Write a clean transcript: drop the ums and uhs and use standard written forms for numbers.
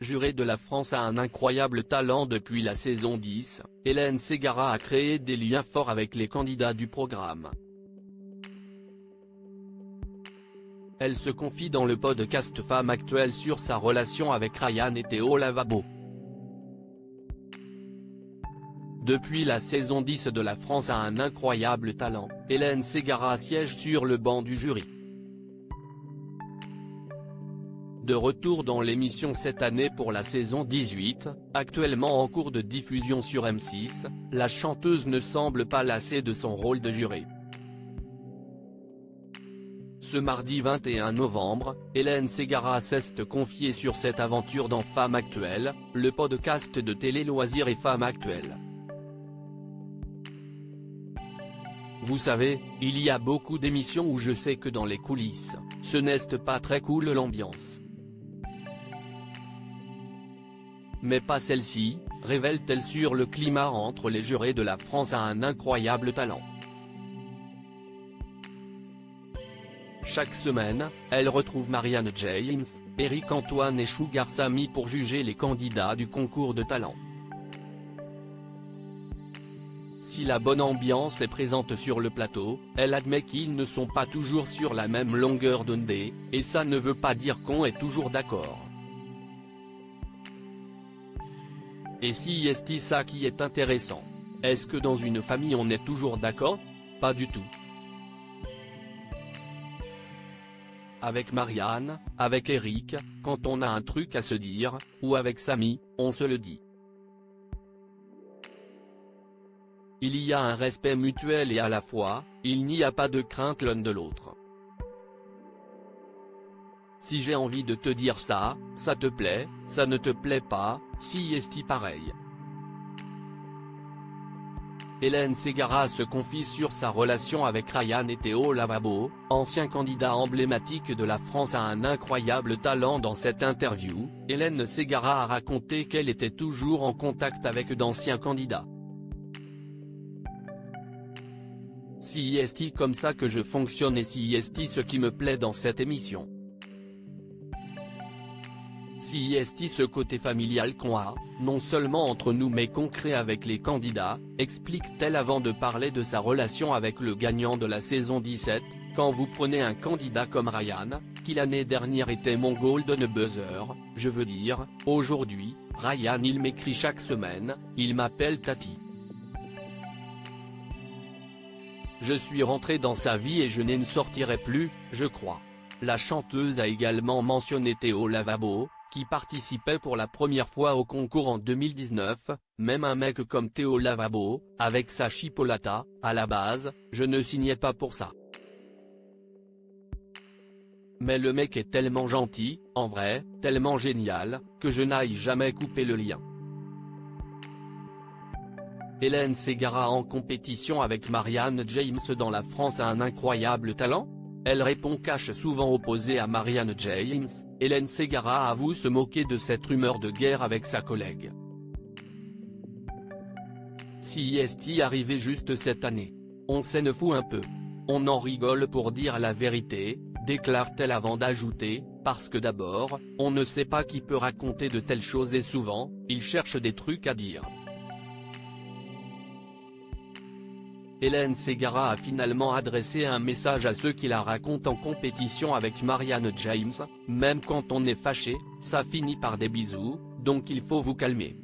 jurée de la France a un incroyable talent depuis la saison 10, Hélène Ségara a créé des liens forts avec les candidats du programme. Elle se confie dans le podcast Femme Actuelle sur sa relation avec Ryan et Théo Lavabo. Depuis la saison 10 de La France a un incroyable talent, Hélène Ségara siège sur le banc du jury. De retour dans l'émission cette année pour la saison 18, actuellement en cours de diffusion sur M6, la chanteuse ne semble pas lassée de son rôle de jurée. Ce mardi 21 novembre, Hélène Ségara s'est confiée sur cette aventure dans Femme Actuelle, le podcast de Télé Loisirs et Femme Actuelle. Vous savez, il y a beaucoup d'émissions où je sais que dans les coulisses, ce n'est pas très cool l'ambiance. Mais pas celle-ci, révèle-t-elle sur le climat entre les jurés de La France a un incroyable talent. Chaque semaine, elle retrouve Marianne James, Éric Antoine et Sugar Sammy pour juger les candidats du concours de talent. Si la bonne ambiance est présente sur le plateau, elle admet qu'ils ne sont pas toujours sur la même longueur d'onde, et ça ne veut pas dire qu'on est toujours d'accord. Et si est ça qui est intéressant. Est-ce que dans une famille on est toujours d'accord? Pas du tout. Avec Marianne, avec Éric, quand on a un truc à se dire, ou avec Sammy, on se le dit. Il y a un respect mutuel et à la fois, il n'y a pas de crainte l'un de l'autre. Si j'ai envie de te dire ça, ça te plaît, ça ne te plaît pas, si est pareil. Hélène Ségara se confie sur sa relation avec Ryan et Théo Lavabo, ancien candidat emblématique de la France a un incroyable talent. Dans cette interview, Hélène Ségara a raconté qu'elle était toujours en contact avec d'anciens candidats. Si est comme ça que je fonctionne et si est ce qui me plaît dans cette émission. Si est ce côté familial qu'on a, non seulement entre nous mais qu'on crée avec les candidats, explique-t-elle avant de parler de sa relation avec le gagnant de la saison 17, quand vous prenez un candidat comme Ryan, qui l'année dernière était mon golden buzzer, je veux dire, aujourd'hui, Ryan il m'écrit chaque semaine, il m'appelle Tati. Je suis rentré dans sa vie et je ne sortirai plus, je crois. La chanteuse a également mentionné Théo Lavabo, qui participait pour la première fois au concours en 2019, même un mec comme Théo Lavabo, avec sa chipolata, à la base, je ne signais pas pour ça. Mais le mec est tellement gentil, en vrai, tellement génial, que je n'aille jamais couper le lien. Hélène Ségara en compétition avec Marianne James dans La France a un incroyable talent? Elle répond cache souvent opposée à Marianne James, Hélène Ségara avoue se moquer de cette rumeur de guerre avec sa collègue. Si est arrivé juste cette année. On s'en fout un peu. On en rigole pour dire la vérité, déclare-t-elle avant d'ajouter, parce que d'abord, on ne sait pas qui peut raconter de telles choses et souvent, il cherche des trucs à dire. Hélène Ségara a finalement adressé un message à ceux qui la racontent en compétition avec Marianne James, même quand on est fâché, ça finit par des bisous, donc il faut vous calmer.